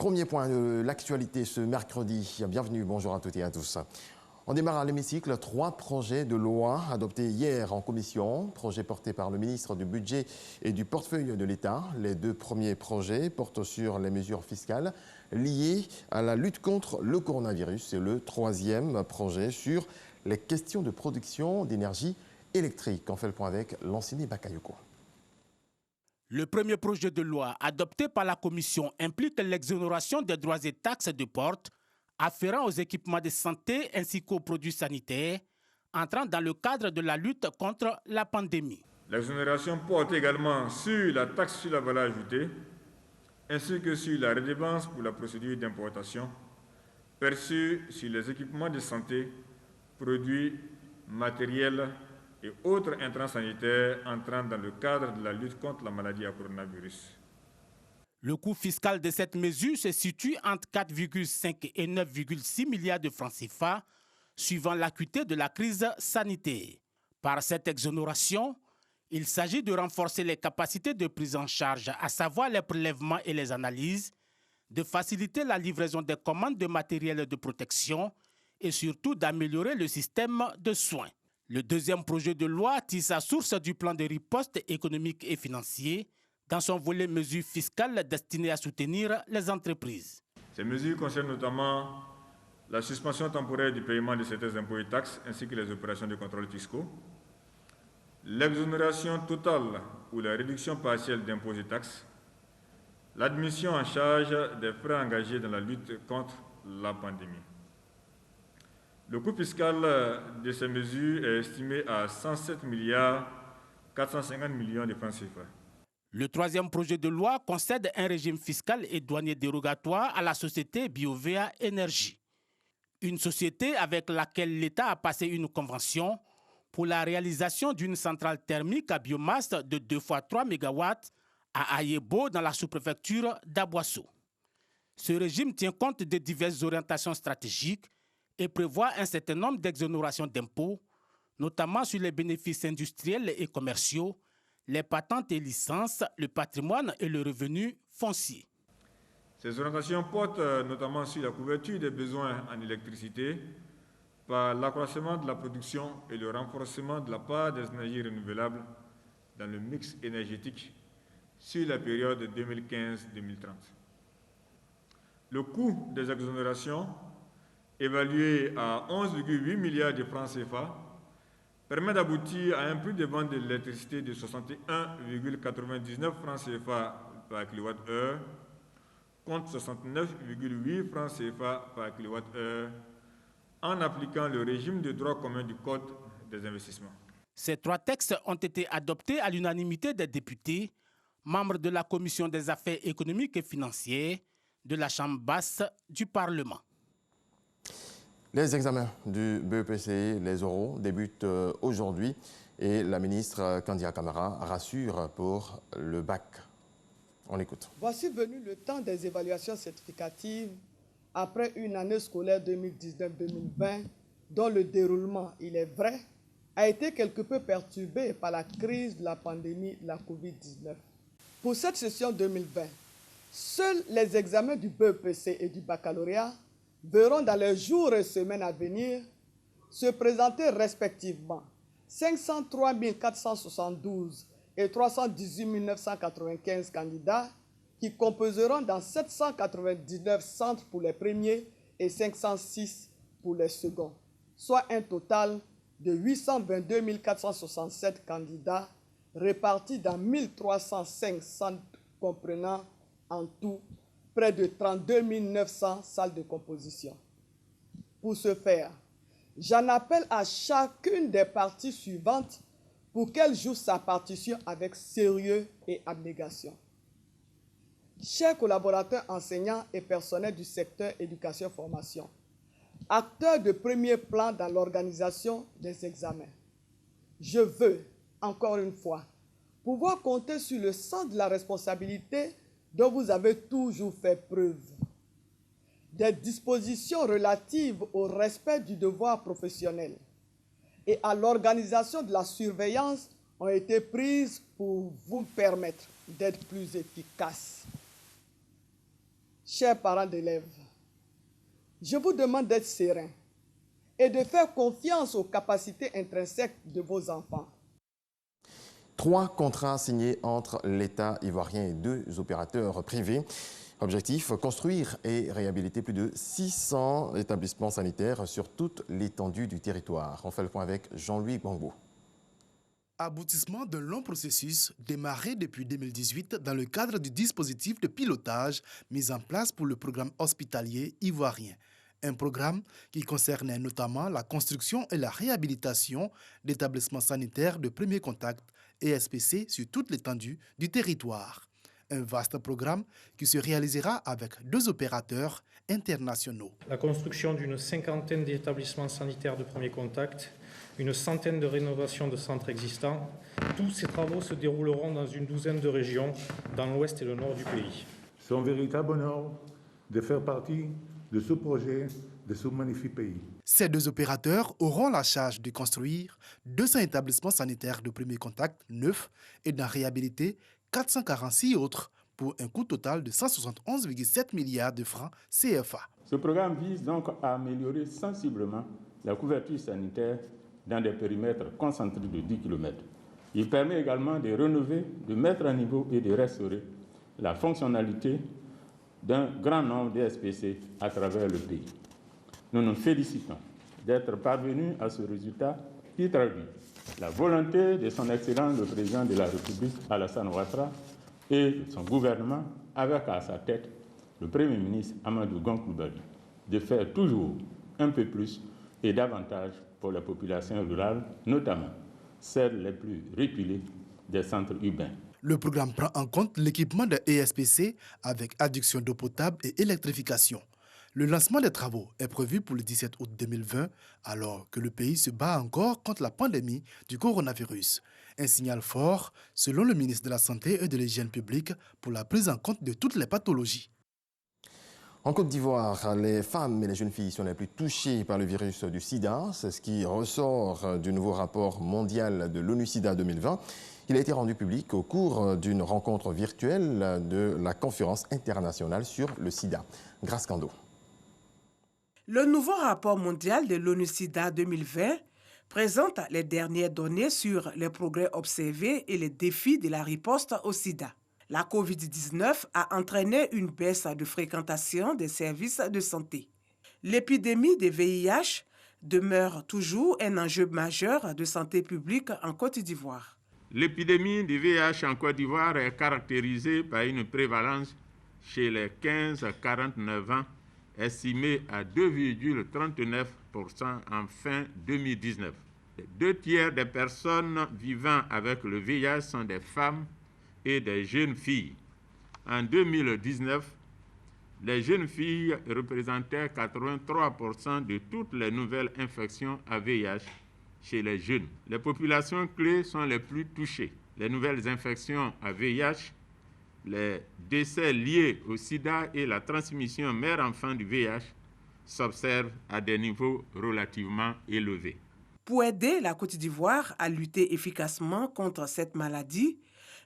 Premier point de l'actualité ce mercredi. Bienvenue, bonjour à toutes et à tous. On démarre à l'hémicycle 3 projets de loi adoptés hier en commission. Projets portés par le ministre du Budget et du Portefeuille de l'État. Les 2 premiers projets portent sur les mesures fiscales liées à la lutte contre le coronavirus. Et le 3e projet sur les questions de production d'énergie électrique. On fait le point avec Lanciné Bakayoko. Le premier projet de loi adopté par la Commission implique l'exonération des droits et taxes de port afférents aux équipements de santé ainsi qu'aux produits sanitaires entrant dans le cadre de la lutte contre la pandémie. L'exonération porte également sur la taxe sur la valeur ajoutée ainsi que sur la redevance pour la procédure d'importation perçue sur les équipements de santé, produits, matériels et autres intrants sanitaires entrant dans le cadre de la lutte contre la maladie à coronavirus. Le coût fiscal de cette mesure se situe entre 4,5 et 9,6 milliards de francs CFA, suivant l'acuité de la crise sanitaire. Par cette exonération, il s'agit de renforcer les capacités de prise en charge, à savoir les prélèvements et les analyses, de faciliter la livraison des commandes de matériel de protection et surtout d'améliorer le système de soins. Le 2e projet de loi tire sa source du plan de riposte économique et financier dans son volet mesures fiscales destinées à soutenir les entreprises. Ces mesures concernent notamment la suspension temporaire du paiement de certains impôts et taxes ainsi que les opérations de contrôle fiscaux, l'exonération totale ou la réduction partielle d'impôts et taxes, l'admission en charge des frais engagés dans la lutte contre la pandémie. Le coût fiscal de ces mesures est estimé à 107 milliards 450 millions de francs CFA. Le 3e projet de loi concède un régime fiscal et douanier dérogatoire à la société Biovea Énergie, une société avec laquelle l'État a passé une convention pour la réalisation d'une centrale thermique à biomasse de 2 x 3 MW à Ayebo dans la sous-préfecture d'Aboisseau. Ce régime tient compte de diverses orientations stratégiques et prévoit un certain nombre d'exonérations d'impôts, notamment sur les bénéfices industriels et commerciaux, les patentes et licences, le patrimoine et le revenu foncier. Ces orientations portent notamment sur la couverture des besoins en électricité par l'accroissement de la production et le renforcement de la part des énergies renouvelables dans le mix énergétique sur la période 2015-2030. Le coût des exonérations, évalué à 11,8 milliards de francs CFA, permet d'aboutir à un prix de vente de l'électricité de 61,99 francs CFA par kWh contre 69,8 francs CFA par kWh en appliquant le régime de droit commun du Code des investissements. Ces 3 textes ont été adoptés à l'unanimité des députés, membres de la Commission des affaires économiques et financières de la Chambre basse du Parlement. Les examens du BEPC, les oraux, débutent aujourd'hui et la ministre Kandia Camara rassure pour le bac. On l'écoute. Voici venu le temps des évaluations certificatives après une année scolaire 2019-2020 dont le déroulement, il est vrai, a été quelque peu perturbé par la crise de la pandémie de la COVID-19. Pour cette session 2020, seuls les examens du BEPC et du baccalauréat verront dans les jours et semaines à venir se présenter respectivement 503 472 et 318 995 candidats qui composeront dans 799 centres pour les premiers et 506 pour les seconds, soit un total de 822 467 candidats répartis dans 1305 centres comprenant en tout près de 32 900 salles de composition. Pour ce faire, j'en appelle à chacune des parties suivantes pour qu'elle joue sa partition avec sérieux et abnégation. Chers collaborateurs enseignants et personnels du secteur éducation-formation, acteurs de premier plan dans l'organisation des examens, je veux, encore une fois, pouvoir compter sur le sens de la responsabilité dont vous avez toujours fait preuve. Des dispositions relatives au respect du devoir professionnel et à l'organisation de la surveillance ont été prises pour vous permettre d'être plus efficace. chers parents d'élèves, je vous demande d'être sereins et de faire confiance aux capacités intrinsèques de vos enfants. 3 contrats signés entre l'État ivoirien et 2 opérateurs privés. Objectif, construire et réhabiliter plus de 600 établissements sanitaires sur toute l'étendue du territoire. On fait le point avec Jean-Louis Gbangbo. Aboutissement d'un long processus démarré depuis 2018 dans le cadre du dispositif de pilotage mis en place pour le programme hospitalier ivoirien. Un programme qui concernait notamment la construction et la réhabilitation d'établissements sanitaires de premier contact ESPC sur toute l'étendue du territoire. Un vaste programme qui se réalisera avec 2 opérateurs internationaux. La construction d'une 50aine d'établissements sanitaires de premier contact, une centaine de rénovations de centres existants. Tous ces travaux se dérouleront dans une 12aine de régions, dans l'ouest et le nord du pays. C'est un véritable honneur de faire partie de ce projet, de ce magnifique pays. Ces 2 opérateurs auront la charge de construire 200 établissements sanitaires de premier contact neufs et d'en réhabiliter 446 autres pour un coût total de 171,7 milliards de francs CFA. Ce programme vise donc à améliorer sensiblement la couverture sanitaire dans des périmètres concentrés de 10 km. Il permet également de rénover, de mettre à niveau et de restaurer la fonctionnalité d'un grand nombre d'ESPC à travers le pays. Nous nous félicitons d'être parvenus à ce résultat qui traduit la volonté de son Excellence le Président de la République, Alassane Ouattara, et de son gouvernement, avec à sa tête le Premier ministre Amadou Gon Coulibaly, de faire toujours un peu plus et davantage pour la population rurale, notamment celles les plus reculées des centres urbains. Le programme prend en compte l'équipement de ESPC avec adduction d'eau potable et électrification. Le lancement des travaux est prévu pour le 17 août 2020, alors que le pays se bat encore contre la pandémie du coronavirus. Un signal fort, selon le ministre de la Santé et de l'Hygiène publique, pour la prise en compte de toutes les pathologies. En Côte d'Ivoire, les femmes et les jeunes filles sont les plus touchées par le virus du sida. C'est ce qui ressort du nouveau rapport mondial de l'ONU-SIDA 2020. Il a été rendu public au cours d'une rencontre virtuelle de la conférence internationale sur le sida. Grace Kando. Le nouveau rapport mondial de l'ONU-SIDA 2020 présente les dernières données sur les progrès observés et les défis de la riposte au sida. La COVID-19 a entraîné une baisse de fréquentation des services de santé. L'épidémie de VIH demeure toujours un enjeu majeur de santé publique en Côte d'Ivoire. L'épidémie du VIH en Côte d'Ivoire est caractérisée par une prévalence chez les 15-49 ans estimée à 2,39% en fin 2019. Les 2 tiers des personnes vivant avec le VIH sont des femmes et des jeunes filles. En 2019, les jeunes filles représentaient 83% de toutes les nouvelles infections à VIH chez les jeunes. Les populations clés sont les plus touchées. Les nouvelles infections à VIH, les décès liés au sida et la transmission mère-enfant du VIH s'observent à des niveaux relativement élevés. Pour aider la Côte d'Ivoire à lutter efficacement contre cette maladie,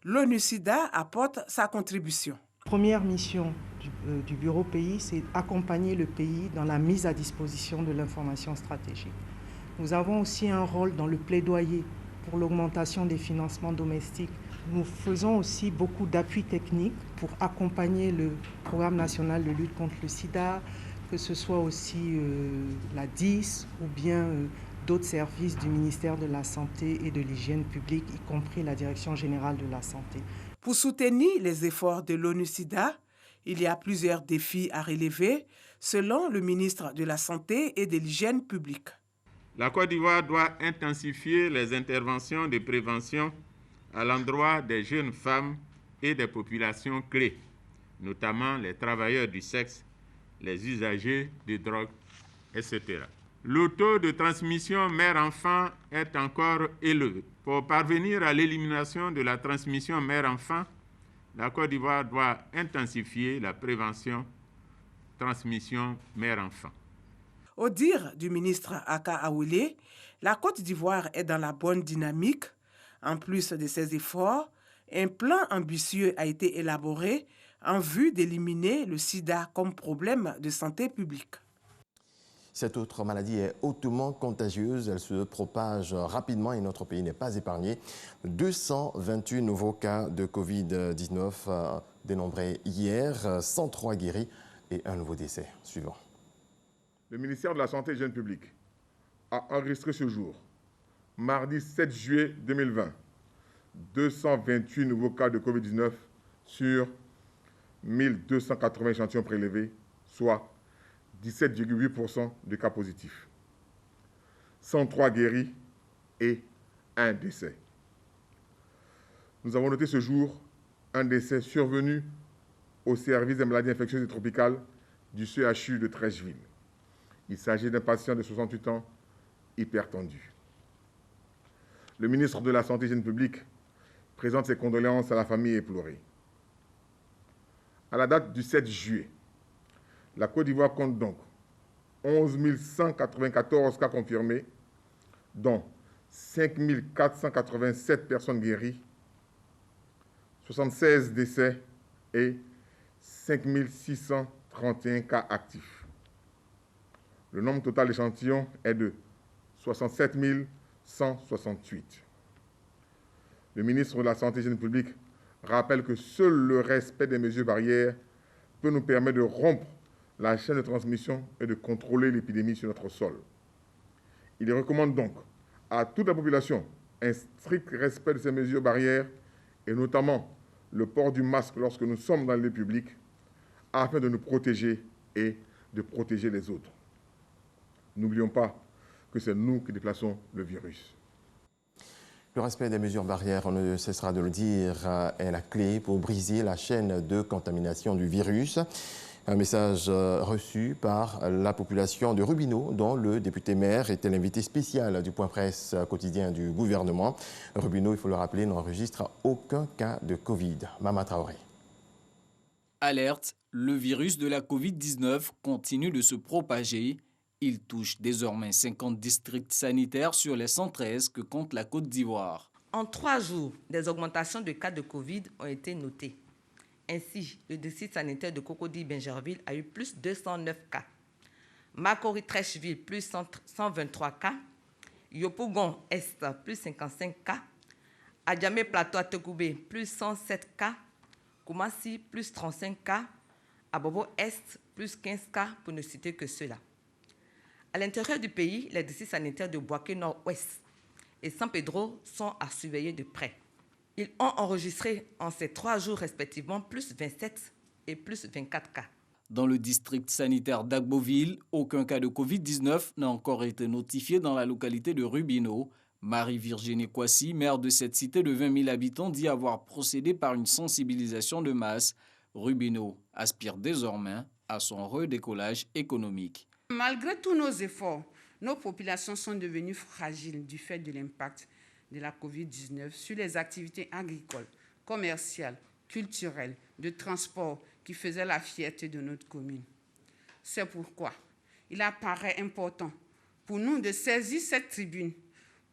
l'ONU-SIDA apporte sa contribution. La première mission du Bureau pays, c'est accompagner le pays dans la mise à disposition de l'information stratégique. Nous avons aussi un rôle dans le plaidoyer pour l'augmentation des financements domestiques. Nous faisons aussi beaucoup d'appui technique pour accompagner le programme national de lutte contre le sida, que ce soit aussi la DIS ou bien d'autres services du ministère de la Santé et de l'Hygiène publique, y compris la Direction générale de la Santé. Pour soutenir les efforts de l'ONU-SIDA, il y a plusieurs défis à relever, selon le ministre de la Santé et de l'Hygiène publique. La Côte d'Ivoire doit intensifier les interventions de prévention à l'endroit des jeunes femmes et des populations clés, notamment les travailleurs du sexe, les usagers de drogue, etc. Le taux de transmission mère-enfant est encore élevé. Pour parvenir à l'élimination de la transmission mère-enfant, la Côte d'Ivoire doit intensifier la prévention transmission mère-enfant. Au dire du ministre Aka Awele, la Côte d'Ivoire est dans la bonne dynamique. En plus de ces efforts, un plan ambitieux a été élaboré en vue d'éliminer le sida comme problème de santé publique. Cette autre maladie est hautement contagieuse, elle se propage rapidement et notre pays n'est pas épargné. 228 nouveaux cas de Covid-19 dénombrés hier, 103 guéris et un nouveau décès. Suivant. Le ministère de la Santé et de l'Hygiène publique a enregistré ce jour, mardi 7 juillet 2020, 228 nouveaux cas de Covid-19 sur 1280 échantillons prélevés, soit 17,8% de cas positifs. 103 guéris et un décès. Nous avons noté ce jour un décès survenu au service des maladies infectieuses et tropicales du CHU de Treichville. Il s'agit d'un patient de 68 ans hypertendu. Le ministre de la Santé et de l'Hygiène publique présente ses condoléances à la famille éplorée. À la date du 7 juillet, la Côte d'Ivoire compte donc 11 194 cas confirmés, dont 5 487 personnes guéries, 76 décès et 5 631 cas actifs. Le nombre total d'échantillons est de 67 168. Le ministre de la Santé et de l'Hygiène publique rappelle que seul le respect des mesures barrières peut nous permettre de rompre la chaîne de transmission et de contrôler l'épidémie sur notre sol. Il recommande donc à toute la population un strict respect de ces mesures barrières et notamment le port du masque lorsque nous sommes dans les lieux publics afin de nous protéger et de protéger les autres. N'oublions pas que c'est nous qui déplaçons le virus. Le respect des mesures barrières, on ne cessera de le dire, est la clé pour briser la chaîne de contamination du virus. Un message reçu par la population de Rubino, dont le député maire était l'invité spécial du point presse quotidien du gouvernement. Rubino, il faut le rappeler, n'enregistre aucun cas de Covid. Mama Traoré. Alerte, le virus de la Covid-19 continue de se propager. Il touche désormais 50 districts sanitaires sur les 113 que compte la Côte d'Ivoire. En 3 jours, des augmentations de cas de Covid ont été notées. Ainsi, le district sanitaire de Cocody-Bingerville a eu plus 209 cas. Makori-Treichville, plus 123 cas. Yopougon-Est, plus 55 cas. Adjamé-Plateau-Tekoubé, plus 107 cas. Koumassi, plus 35 cas. Abobo-Est, plus 15 cas, pour ne citer que ceux-là. À l'intérieur du pays, les districts sanitaires de Bouaké Nord-Ouest et San Pedro sont à surveiller de près. Ils ont enregistré en ces 3 jours respectivement plus 27 et plus 24 cas. Dans le district sanitaire d'Agboville, aucun cas de Covid-19 n'a encore été notifié dans la localité de Rubino. Marie-Virginie Kwasi, maire de cette cité de 20 000 habitants, dit avoir procédé par une sensibilisation de masse. Rubino aspire désormais à son redécollage économique. Malgré tous nos efforts, nos populations sont devenues fragiles du fait de l'impact de la Covid-19 sur les activités agricoles, commerciales, culturelles, de transport qui faisaient la fierté de notre commune. C'est pourquoi il apparaît important pour nous de saisir cette tribune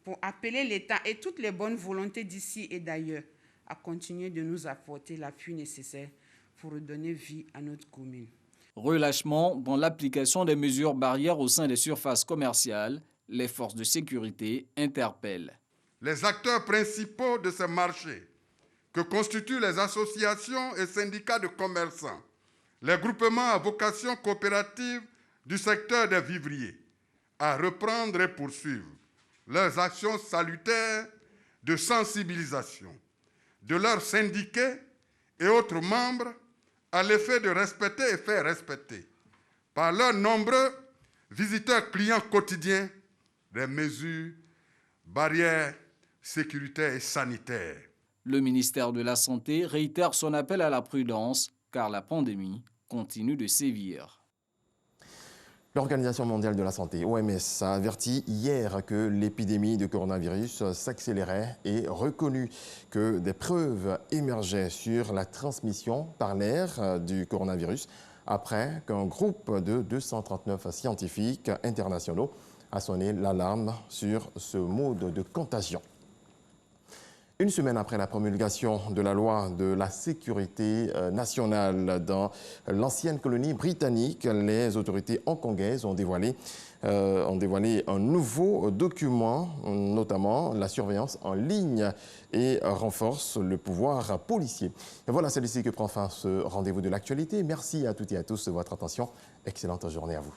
pour appeler l'État et toutes les bonnes volontés d'ici et d'ailleurs à continuer de nous apporter l'appui nécessaire pour redonner vie à notre commune. Relâchement dans l'application des mesures barrières au sein des surfaces commerciales, les forces de sécurité interpellent. Les acteurs principaux de ces marchés, que constituent les associations et syndicats de commerçants, les groupements à vocation coopérative du secteur des vivriers, à reprendre et poursuivre leurs actions salutaires de sensibilisation de leurs syndiqués et autres membres à l'effet de respecter et faire respecter par leurs nombreux visiteurs clients quotidiens des mesures barrières sécuritaires et sanitaires. Le ministère de la Santé réitère son appel à la prudence car la pandémie continue de sévir. L'Organisation mondiale de la santé, OMS, a averti hier que l'épidémie de coronavirus s'accélérait et reconnu que des preuves émergeaient sur la transmission par l'air du coronavirus après qu'un groupe de 239 scientifiques internationaux a sonné l'alarme sur ce mode de contagion. Une semaine après la promulgation de la loi de la sécurité nationale dans l'ancienne colonie britannique, les autorités hongkongaises ont dévoilé un nouveau document, notamment la surveillance en ligne, et renforce le pouvoir policier. Et voilà, c'est ici que prend fin ce rendez-vous de l'actualité. Merci à toutes et à tous de votre attention. Excellente journée à vous.